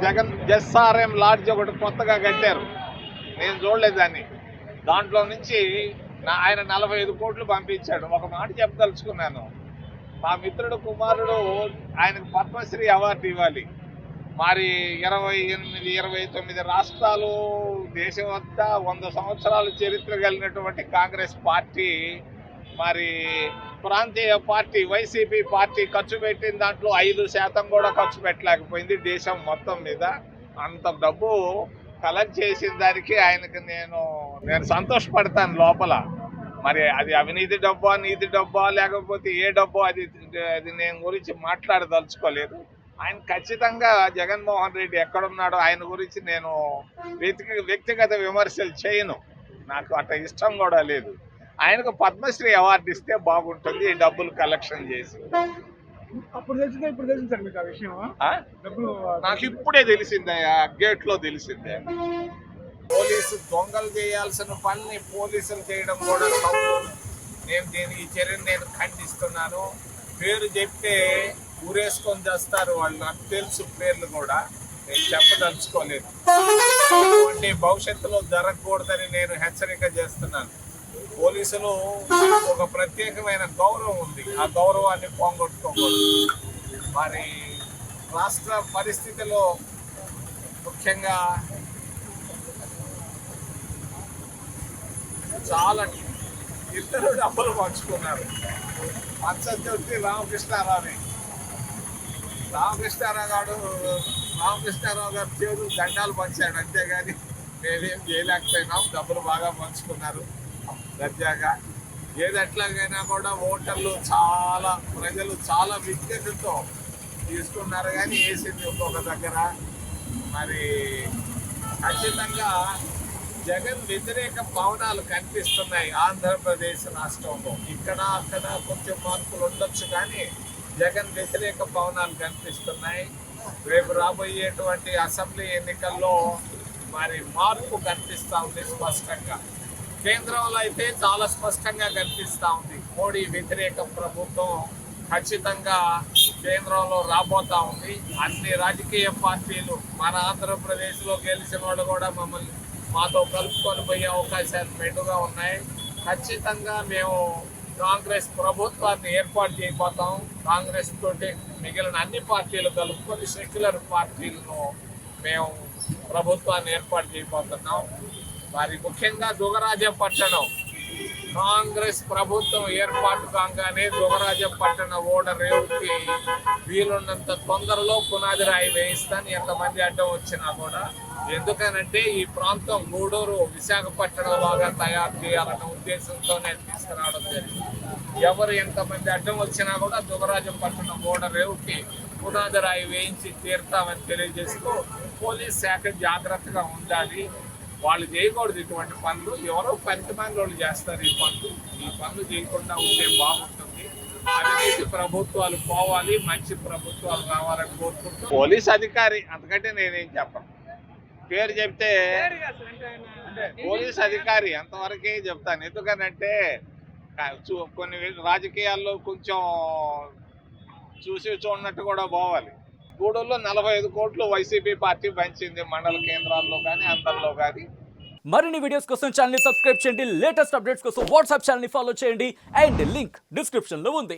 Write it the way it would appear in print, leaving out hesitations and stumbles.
Jagan SRM LADS ఒకటి కొత్తగా కట్టారు. నేను చూడలేదు దాన్ని. దాంట్లో నుంచి ఆయన 45 కోట్లు పంపించాడు. ఒక మాట చెప్పదలుచుకున్నాను. మా మిత్రుడు కుమారుడు ఆయనకు పద్మశ్రీ అవార్డు ఇవ్వాలి. మరి 28, 29 రాష్ట్రాలు దేశమంతా 100 సంవత్సరాల చరిత్ర కలిగినటువంటి కాంగ్రెస్ పార్టీ మరి ప్రాంతీయ పార్టీ వైసీపీ పార్టీ ఖర్చు పెట్టిన దాంట్లో 5% కూడా ఖర్చు పెట్టలేకపోయింది దేశం మొత్తం మీద. అంత డబ్బు కలెక్ట్ చేసిన దానికి ఆయనకి నేను సంతోషపడతాను లోపల. మరి అది అవినీతి డబ్బా, నీతి డబ్బా, లేకపోతే ఏ డబ్బో అది నేను గురించి మాట్లాడదలుచుకోలేదు. ఆయన ఖచ్చితంగా జగన్మోహన్ రెడ్డి ఎక్కడున్నాడో ఆయన గురించి నేను వ్యక్తిగత విమర్శలు చేయను. నాకు అట్లా ఇష్టం కూడా లేదు. ఆయనకు పద్మశ్రీ అవార్డు ఇస్తే బాగుంటుంది ఈ డబ్బులు కలెక్షన్ చేసి. నాకు ఇప్పుడే తెలిసిందే, గేట్ లో తెలిసిందే. పోలీసు దొంగలు చేయాల్సిన పనిని పోలీసులు చేయడం కూడా తప్పు. ఈ చర్యను నేను ఖండిస్తున్నాను. పేరు చెప్తే ఊరేసుకొని చేస్తారు వాళ్ళు. నాకు తెలుసు పేర్లు కూడా, నేను చెప్పదలుచుకోలేదు. భవిష్యత్తులో జరగకూడదని నేను హెచ్చరిక చేస్తున్నాను. పోలీసులు ఒక ప్రత్యేకమైన గౌరవం ఉంది, ఆ గౌరవాన్ని పోగొట్టుకోకూడదు. మరి రాష్ట్ర పరిస్థితిలో ముఖ్యంగా చాలా ఇద్దరు డబ్బులు పంచుకున్నారు. పంచజ్యోతి రామకృష్ణారావు గారు చేరు దండాలు పంచాడు, అంతేగాని మేమేం చేయలేకపోయినాం. డబ్బులు బాగా పంచుకున్నారు దర్జాగా. ఏది ఎట్లాగైనా కూడా ప్రజలు చాలా విజ్ఞతతో తీసుకున్నారు, కానీ వేసింది ఒక్కొక్క దగ్గర. మరి ఖచ్చితంగా జగన్ వ్యతిరేక పవనాలు కనిపిస్తున్నాయి ఆంధ్రప్రదేశ్ రాష్ట్రంలో. ఇక్కడ అక్కడ కొంచెం మార్పులు ఉండొచ్చు, కానీ జగన్ వ్యతిరేక పవనాలు కనిపిస్తున్నాయి. రేపు రాబోయేటువంటి అసెంబ్లీ ఎన్నికల్లో మరి మార్పు కనిపిస్తూ ఉంది స్పష్టంగా. కేంద్రంలో అయితే చాలా స్పష్టంగా కనిపిస్తూ ఉంది. మోడీ వ్యతిరేక ప్రభుత్వం ఖచ్చితంగా కేంద్రంలో రాబోతా ఉంది. అన్ని రాజకీయ పార్టీలు, మన ఆంధ్రప్రదేశ్లో గెలిచిన వాళ్ళు కూడా మాతో కలుపుకొని పోయే అవకాశాలు మెండుగా ఉన్నాయి. ఖచ్చితంగా మేము కాంగ్రెస్ ప్రభుత్వాన్ని ఏర్పాటు చేయబోతాం. కాంగ్రెస్ తోటి మిగిలిన అన్ని పార్టీలు కలుపుకొని సెక్యులర్ పార్టీలను మేము ప్రభుత్వాన్ని ఏర్పాటు చేయబోతున్నాం. మరి ముఖ్యంగా దుగరాజపట్టణం కాంగ్రెస్ ప్రభుత్వం ఏర్పాటు కాగానే దుగరాజపట్టణ ఓడరేవుకి వీలున్నంత తొందరలో పునాది రాయి వేయిస్తాను, ఎంతమంది అడ్డం వచ్చినా కూడా. ఎందుకనంటే ఈ ప్రాంతం గూడూరు, విశాఖపట్నం లాగా తయారు చేయాలన్న ఉద్దేశంతోనే తీసుకురావడం జరిగింది. ఎవరు ఎంతమంది అడ్డం వచ్చినా కూడా దుగరాజపట్నం ఓడరేవుకి పునాది రాయి వేయించి తీరుతామని తెలియజేస్తూ పోలీస్ శాఖ జాగ్రత్తగా ఉండాలి. వాళ్ళు చేయకూడదు ఇటువంటి పనులు. ఎవరో 10 మంది వాళ్ళు చేస్తారు ఈ పనులు చేయకుండా ఉంటే బాగుంటుంది. అవినీతి ప్రభుత్వాలు పోవాలి, మంచి ప్రభుత్వాలు రావాలని కోరుకుంటూ పోలీస్ అధికారి, అంతకంటే నేనేం చెప్పను. పేరు చెప్తే పోలీస్ అధికారి అంతవరకే చెప్తాను. ఎందుకనంటే కొన్ని రాజకీయాల్లో కొంచెం చూడనట్టు కూడా పోవాలి. గూడూరులో 45 కోట్లు వైసీపీ పార్టీ పంచింది, మండల కేంద్రాల్లో కానీ అందరిలో కానీ. మరిన్ని వీడియోస్ కోసం ఛానల్ ని సబ్స్క్రైబ్ చేయండి. లేటెస్ట్ అప్డేట్స్ కోసం వాట్సాప్ ఛానల్ ని ఫాలో చేయండి. అండ్ లింక్ డిస్క్రిప్షన్ లో ఉంది.